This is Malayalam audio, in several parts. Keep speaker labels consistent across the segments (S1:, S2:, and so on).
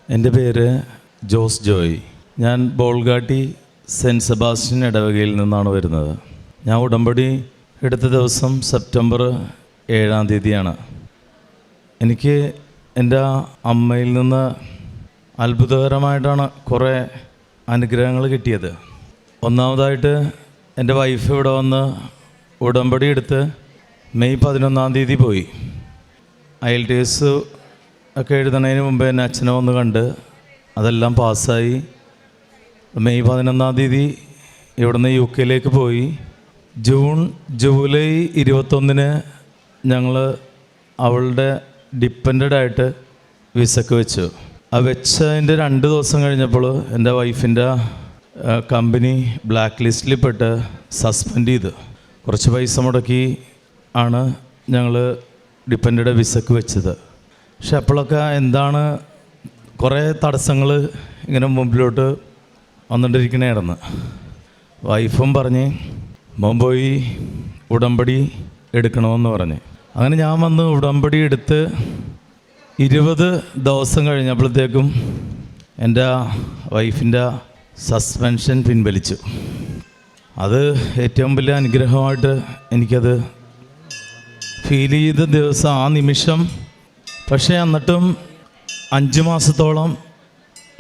S1: എൻ്റെ പേര് ജോസ് ജോയ്. ഞാൻ ബോൾഗാട്ടി സെൻറ്റ് സെബാസ്റ്റ്യൻ ഇടവകയിൽ നിന്നാണ് വരുന്നത്. ഞാൻ ഉടമ്പടി എടുത്ത ദിവസം സെപ്റ്റംബർ 7-ാം തീയതിയാണ്. എനിക്ക് എൻ്റെ അമ്മയിൽ നിന്ന് അത്ഭുതകരമായിട്ടാണ് കുറേ അനുഗ്രഹങ്ങൾ കിട്ടിയത്. ഒന്നാമതായിട്ട് എൻ്റെ വൈഫ് ഇവിടെ വന്ന് ഉടമ്പടി എടുത്ത് മെയ് 11-ാം തീയതി പോയി. IELTS ഒക്കെ എഴുതുന്നതിന് മുമ്പേ എന്നെ അച്ഛനെ വന്ന് കണ്ട് അതെല്ലാം പാസ്സായി. മെയ് 11-ാം തീയതി ഇവിടുന്ന് UK പോയി. ജൂലൈ 21-ന് ഞങ്ങൾ അവളുടെ ഡിപ്പെൻഡായിട്ട് വിസക്ക് വെച്ചു. ആ വെച്ചതിൻ്റെ 2 ദിവസം കഴിഞ്ഞപ്പോൾ എൻ്റെ വൈഫിൻ്റെ കമ്പനി ബ്ലാക്ക് ലിസ്റ്റിൽ പെട്ട് സസ്പെൻഡ് ചെയ്ത് കുറച്ച് പൈസ മുടക്കി ആണ് ഞങ്ങൾ ഡിപ്പെൻഡ് വിസക്ക് വെച്ചത്. പക്ഷെ അപ്പോഴൊക്കെ എന്താണ് കുറേ തടസ്സങ്ങൾ ഇങ്ങനെ മുമ്പിലോട്ട് വന്നുകൊണ്ടിരിക്കണായിരുന്നു. വൈഫും പറഞ്ഞ് മോൻ പോയി ഉടമ്പടി എടുക്കണമെന്ന് പറഞ്ഞ്. അങ്ങനെ ഞാൻ വന്ന് ഉടമ്പടി എടുത്ത് 20 ദിവസം കഴിഞ്ഞപ്പോഴത്തേക്കും എൻ്റെ വൈഫിൻ്റെ സസ്പെൻഷൻ പിൻവലിച്ചു. അത് ഏറ്റവും വലിയ അനുഗ്രഹമായിട്ട് എനിക്കത് ഫീൽ ചെയ്ത ദിവസം, ആ നിമിഷം. പക്ഷേ എന്നിട്ടും 5 മാസത്തോളം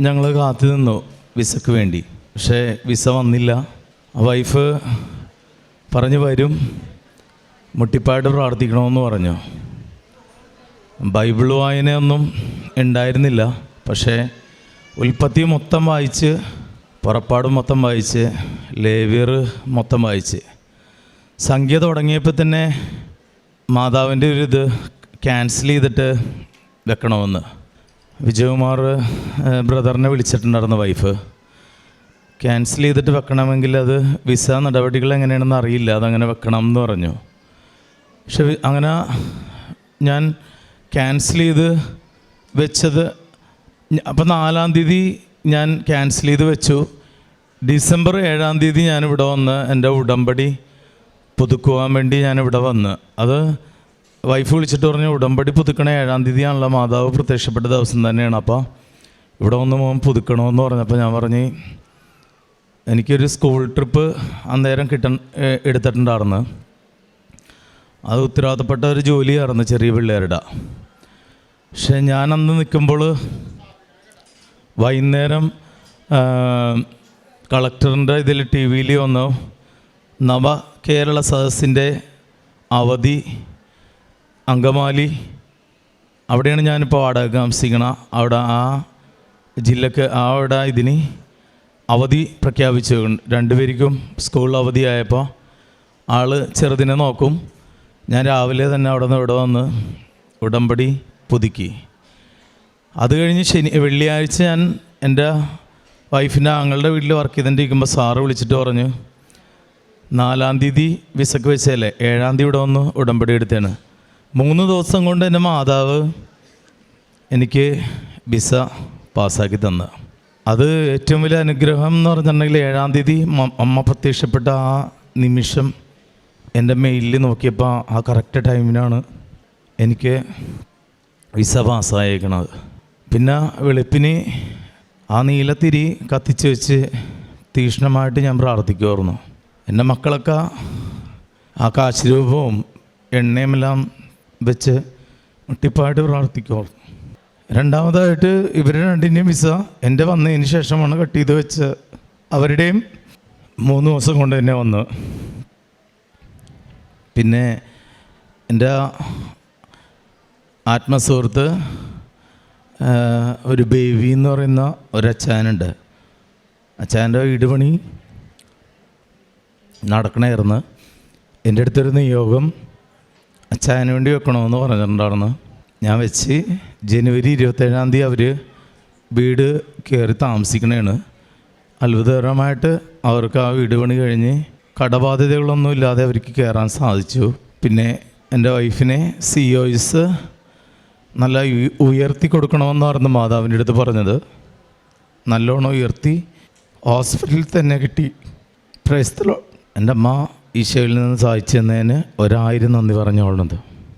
S1: ഞങ്ങൾ കാത്തു നിന്നു വിസക്ക് വേണ്ടി. പക്ഷേ വിസ വന്നില്ല. വൈഫ് പറഞ്ഞു വരും, മുട്ടിപ്പായിട്ട് പ്രാർത്ഥിക്കണമെന്ന് പറഞ്ഞു. ബൈബിൾ വായനയൊന്നും ഉണ്ടായിരുന്നില്ല. പക്ഷേ ഉൽപ്പത്തി മൊത്തം വായിച്ച്, പുറപ്പാട് മൊത്തം വായിച്ച്, ലേവ്യർ മൊത്തം വായിച്ച്, സംഖ്യ തുടങ്ങിയപ്പോൾ തന്നെ മാതാവിൻ്റെ ഒരു ഇത് ക്യാൻസൽ ചെയ്തിട്ട് വെക്കണമെന്ന് വിജയകുമാർ ബ്രദറിനെ വിളിച്ചിട്ടുണ്ടായിരുന്നു വൈഫ്. ക്യാൻസൽ ചെയ്തിട്ട് വെക്കണമെങ്കിൽ അത് വിസ നടപടികൾ എങ്ങനെയാണെന്ന് അറിയില്ല, അതങ്ങനെ വെക്കണം എന്ന് പറഞ്ഞു. പക്ഷെ അങ്ങനെ ഞാൻ ക്യാൻസൽ ചെയ്ത് വെച്ചത്. അപ്പോൾ 4-ാം തീയതി ഞാൻ ക്യാൻസൽ ചെയ്ത് വെച്ചു. ഡിസംബർ 7-ാം തീയതി ഞാനിവിടെ വന്ന് എൻ്റെ ഉടമ്പടി പുതുക്കുവാൻ വേണ്ടി ഞാനിവിടെ വന്ന്. അത് വൈഫ് വിളിച്ചിട്ട് പറഞ്ഞു, ഉടമ്പടി പുതുക്കണ 7-ാം തീയതിയാണല്ലോ, മാതാവ് പ്രത്യക്ഷപ്പെട്ട ദിവസം തന്നെയാണ്, അപ്പോൾ ഇവിടെ വന്ന് മോൻ പുതുക്കണമെന്ന് പറഞ്ഞപ്പോൾ ഞാൻ പറഞ്ഞ് എനിക്കൊരു സ്കൂൾ ട്രിപ്പ് അന്നേരം എടുത്തിട്ടുണ്ടായിരുന്നു. അത് ഉത്തരവാദിത്തപ്പെട്ട ഒരു ജോലിയായിരുന്നു, ചെറിയ പിള്ളേരുടെ. പക്ഷെ ഞാൻ അന്ന് നിൽക്കുമ്പോൾ വൈകുന്നേരം കളക്ടറിൻ്റെ ഇതിൽ TV വന്നു, നവ കേരള സദസ്സിൻ്റെ അവധി അങ്കമാലി, അവിടെയാണ് ഞാനിപ്പോൾ വാടക താമസിക്കണം. അവിടെ ആ ജില്ലക്ക് അവിടെ ഇതിന് അവധി പ്രഖ്യാപിച്ചു. 2 പേർക്കും സ്കൂൾ അവധിയായപ്പോൾ ആൾ ചെറുതിനെ നോക്കും. ഞാൻ രാവിലെ തന്നെ അവിടെ നിന്ന് ഇവിടെ വന്ന് ഉടമ്പടി പുതുക്കി. അത് കഴിഞ്ഞ് വെള്ളിയാഴ്ച ഞാൻ എൻ്റെ വൈഫിൻ്റെ ആങ്ങളുടെ വീട്ടിൽ വർക്ക് ചെയ്തുകൊണ്ടിരിക്കുമ്പോൾ സാറ് വിളിച്ചിട്ട് പറഞ്ഞു, 4-ാം തീയതി വിസക്ക് വെച്ചല്ലേ, 7-ാം തീയതി ഇവിടെ വന്ന് ഉടമ്പടി എടുത്തേണ്. 3 ദിവസം കൊണ്ട് എൻ്റെ മാതാവ് എനിക്ക് വിസ പാസ്സാക്കി തന്നു. അത് ഏറ്റവും വലിയ അനുഗ്രഹം എന്ന് പറഞ്ഞിട്ടുണ്ടെങ്കിൽ 7-ാം തീയതി അമ്മ പ്രത്യക്ഷപ്പെട്ട ആ നിമിഷം എൻ്റെ മെയിലിൽ നോക്കിയപ്പോൾ ആ കറക്റ്റ് ടൈമിനാണ് എനിക്ക് വിസ പാസ്സായേക്കണത്. പിന്നെ വെളുപ്പിന് ആ നീലത്തിരി കത്തിച്ച് വെച്ച് തീക്ഷ്ണമായിട്ട് ഞാൻ പ്രാർത്ഥിക്കുമായിരുന്നു. എൻ്റെ മക്കളൊക്കെ ആ കാശുരൂപവും എണ്ണയുമെല്ലാം വെച്ച് മുട്ടിപ്പായിട്ട് പ്രാർത്ഥിക്കുമായിരുന്നു. രണ്ടാമതായിട്ട് ഇവരുടെ 2ൻ്റെയും വിസ എൻ്റെ വന്നതിന് ശേഷമാണ് കട്ട് ചെയ്ത് വെച്ച്. അവരുടെയും 3 ദിവസം കൊണ്ട് തന്നെ വന്നു. പിന്നെ എൻ്റെ ആത്മസുഹൃത്ത് ഒരു ബേബി എന്ന് പറയുന്ന ഒരച്ചാനുണ്ട്. അച്ചാൻ്റെ വീട് പണി നടക്കണമായിരുന്നു. എൻ്റെ അടുത്തൊരു നിയോഗം അച്ചായന് വേണ്ടി വെക്കണമെന്ന് പറഞ്ഞിട്ടുണ്ടായിരുന്നു. ഞാൻ വെച്ച് ജനുവരി 27-ാം തീയതി അവർ വീട് കയറി താമസിക്കണേണ്. അത്ഭുതകരമായിട്ട് അവർക്ക് ആ വീട് പണി കഴിഞ്ഞ് കടബാധ്യതകളൊന്നും ഇല്ലാതെ അവർക്ക് കയറാൻ സാധിച്ചു. പിന്നെ എൻ്റെ വൈഫിനെ COS നല്ല ഉയർത്തി കൊടുക്കണമെന്ന് പറഞ്ഞു മാതാവിൻ്റെ അടുത്ത് പറഞ്ഞത്. നല്ലോണം ഉയർത്തി ഹോസ്പിറ്റലിൽ തന്നെ കിട്ടി. Praise the Lord. എൻ്റെ അമ്മ ഈശോയിൽ നിന്ന് സഹായിച്ചു തന്നതിന് 1000 നന്ദി പറഞ്ഞോളുന്നത്.